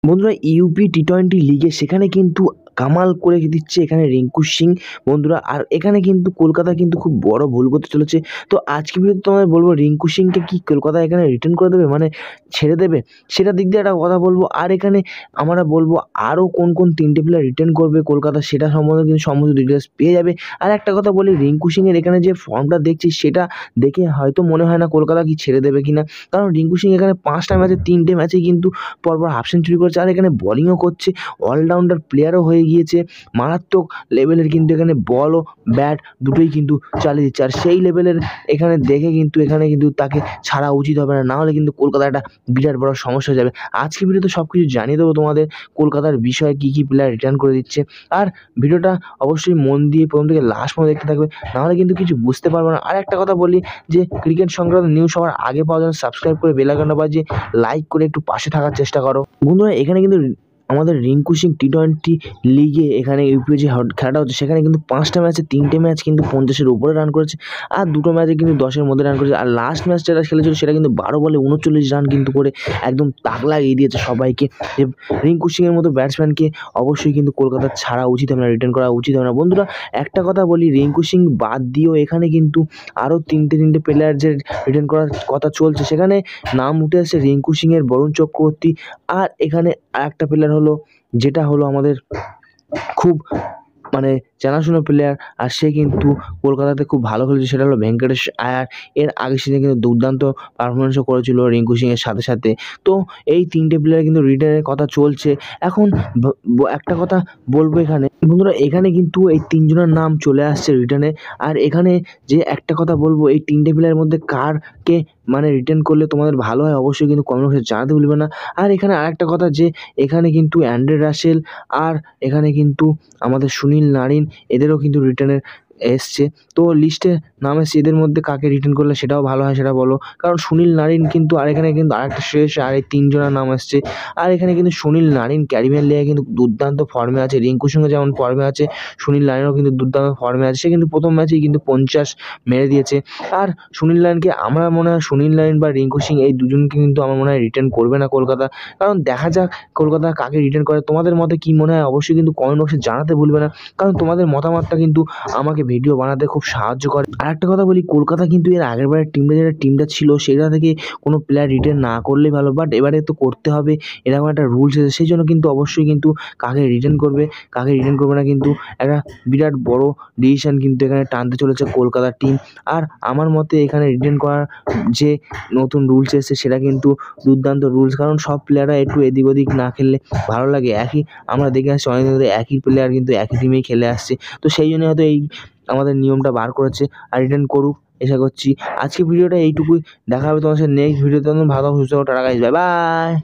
বন্ধুরা ইউপি টি-20 লিগে সেখানে কিন্তু কামাল করে দিচ্ছে এখানে রিঙ্কু সিং বন্ধুরা। আর এখানে কিন্তু কলকাতা কিন্তু খুব বড় ভুল করতে চলেছে। তো আজকে ভিডিওতে তোমাদের বলবো রিঙ্কু সিংকে কি কলকাতা এখানে রিটার্ন করে দেবে, মানে ছেড়ে দেবে, সেটা দিক দিয়ে একটা কথা বলবো। আর এখানে আমরা বলবো আরও কোন কোন 3টে প্লেয়ার রিটার্ন করবে কলকাতা, সেটা সম্বন্ধে কিন্তু সমস্ত ডিটেলস পেয়ে যাবে। আর একটা কথা বলি, রিঙ্কু সিংয়ের এখানে যে ফর্মটা দেখছি সেটা দেখে হয়তো মনে হয় না কলকাতা কি ছেড়ে দেবে কিনা, কারণ রিঙ্কু সিং এখানে 5টা ম্যাচে 3টে ম্যাচে কিন্তু পরপর হাফ সেঞ্চুরি করেছে। আর এখানে বলিংও করছে, অলরাউন্ডার প্লেয়ারও হয়ে গিয়েছে, মারাত্মক লেভেলের কিন্তু এখানে বল ও ব্যাট দুটোই কিন্তু চালিয়ে দিচ্ছে। আর সেই লেভেলের এখানে দেখে কিন্তু এখানে কিন্তু তাকে ছাড়া উচিত হবে না, নাহলে কিন্তু কলকাতা একটা বিরাট বড় সমস্যা হয়ে যাবে। আজকে ভিডিওতে সব কিছু জানিয়ে দেবো তোমাদের কলকাতার বিষয়ে, কী কী প্লেয়ার রিটার্ন করে দিচ্ছে। আর ভিডিওটা অবশ্যই মন দিয়ে প্রথম থেকে লাস্ট পর্যন্ত দেখতে থাকবে, নাহলে কিন্তু কিছু বুঝতে পারবো না। আর একটা কথা বলি যে ক্রিকেট সংক্রান্ত নিউজ সবার আগে পাওয়ার জন্য সাবস্ক্রাইব করে বেল আইকনটা বাজিয়ে লাইক করে একটু পাশে থাকার চেষ্টা করো বন্ধুরা। এখানে কিন্তু আমাদের রিঙ্কু সিং টি-20 লিগে এখানে ইউপিএ যে খেলাটা হচ্ছে সেখানে কিন্তু 5টা ম্যাচে 3টে ম্যাচ কিন্তু 50-এর উপরে রান করেছে, আর 2টো ম্যাচে কিন্তু 10-এর মধ্যে রান করেছে। আর লাস্ট ম্যাচ যেটা খেলেছিল সেটা কিন্তু 12 বলে 39 রান কিন্তু করে একদম তাক লাগিয়ে দিয়েছে সবাইকে। যে রিঙ্কু সিংয়ের মতো ব্যাটসম্যানকে অবশ্যই কিন্তু কলকাতার ছাড়া উচিত হবে না, রিটার্ন করা উচিত হবে না বন্ধুরা। একটা কথা বলি, রিঙ্কু সিং বাদ দিয়েও এখানে কিন্তু আরও 3টে প্লেয়ার যে রিটার্ন করার কথা চলছে, সেখানে নাম উঠে আসছে রিঙ্কু সিংয়ের, বরুণ চক্রবর্তী, আর এখানে আরেকটা প্লেয়ার হলো যেটা হলো আমাদের খুব মানে জানাশোনা প্লেয়ার, আর সে কিন্তু কলকাতাতে খুব ভালো খেলেছে, সেটা হলো ভেঙ্কটেশ আয়ার। এর আগের সিজনে কিন্তু দুর্দান্ত পারফরমেন্সও করেছিল রিঙ্কু সিংয়ের সাথে সাথে। তো এই 3টে প্লেয়ার কিন্তু রিটার্নের কথা চলছে। এখন একটা কথা বলবো এখানে বন্ধুরা, এখানে কিন্তু এই 3জনের নাম চলে আসছে রিটার্নে। আর এখানে যে একটা কথা বলবো, এই 3টে প্লেয়ারের মধ্যে কারকে মানে রিটার্ন করলে তোমাদের ভালো হয় অবশ্যই কিন্তু কমেন্ট বক্সে জানাতে ভুলবে না। আর এখানে আরেকটা কথা, যে এখানে কিন্তু অ্যান্ড্রে রাসেল আর এখানে কিন্তু আমাদের সুনীল নারিন এদেরও কিন্তু রিটার্নের এসছে। তো লিস্টে নাম এসছে, এদের মধ্যে কাকে রিটার্ন করলে সেটাও ভালো হয় সেটা বলো, কারণ সুনীল নারিন কিন্তু, আর এখানে কিন্তু আরেকটা শেষ, আর এই 3জনের নাম আসছে। আর এখানে কিন্তু সুনীল নারিন ক্যারিবিয়ান লিগে কিন্তু দুর্দান্ত ফর্মে আছে, রিঙ্কুর সঙ্গে যেমন ফর্মে আছে সুনীল নারিনও কিন্তু দুর্দান্ত ফর্মে আছে। সে কিন্তু প্রথম ম্যাচেই কিন্তু 50 মেরে দিয়েছে। আর সুনীল নারিনকে আমার মনে হয়, সুনীল নারিন বা রিঙ্কু সিং এই দুজনকে কিন্তু আমার মনে হয় রিটার্ন করবে না কলকাতা, কারণ দেখা যাক কলকাতা কাকে রিটার্ন করে। তোমাদের মতে কী মনে হয় অবশ্যই কিন্তু কমেন্ট বক্সে জানাতে ভুলবে না, কারণ তোমাদের মতামতটা কিন্তু আমাকে ভিডিও বানাতে খুব সাহায্য করে। আর একটা কথা বলি, কলকাতা কিন্তু এর আগের বারের টিমটা ছিল সেটা থেকে কোনো প্লেয়ার রিটার্ন না করলেই ভালো, বাট এবারে তো করতে হবে, এরকম একটা রুলস এসেছে। সেই জন্য কিন্তু অবশ্যই কিন্তু কাকে রিটার্ন করবে কাকে রিটার্ন করবে না কিন্তু একটা বিরাট বড় ডিসিশন কিন্তু এখানে টানতে চলেছে কলকাতার টিম। আর আমার মতে এখানে রিটার্ন করার যে নতুন রুলস এসেছে সেটা কিন্তু দুর্দান্ত রুলস, কারণ সব প্লেয়াররা একটু এদিক ওদিক না খেললে ভালো লাগে। আমরা দেখে আসছি অনেকদিন ধরে একই প্লেয়ার কিন্তু একই টিমেই খেলে আসছে, তো সেই জন্য হয়তো এই আমাদের নিয়মটা বার করেছে। আর রিটার্ন করুক আশা করছি। আজকে ভিডিওটা এইটুকুই, দেখা হবে তোমার সাথে নেক্সট ভিডিওতে। ভালো সুস্থ টাটা গাইস, বাই বাই।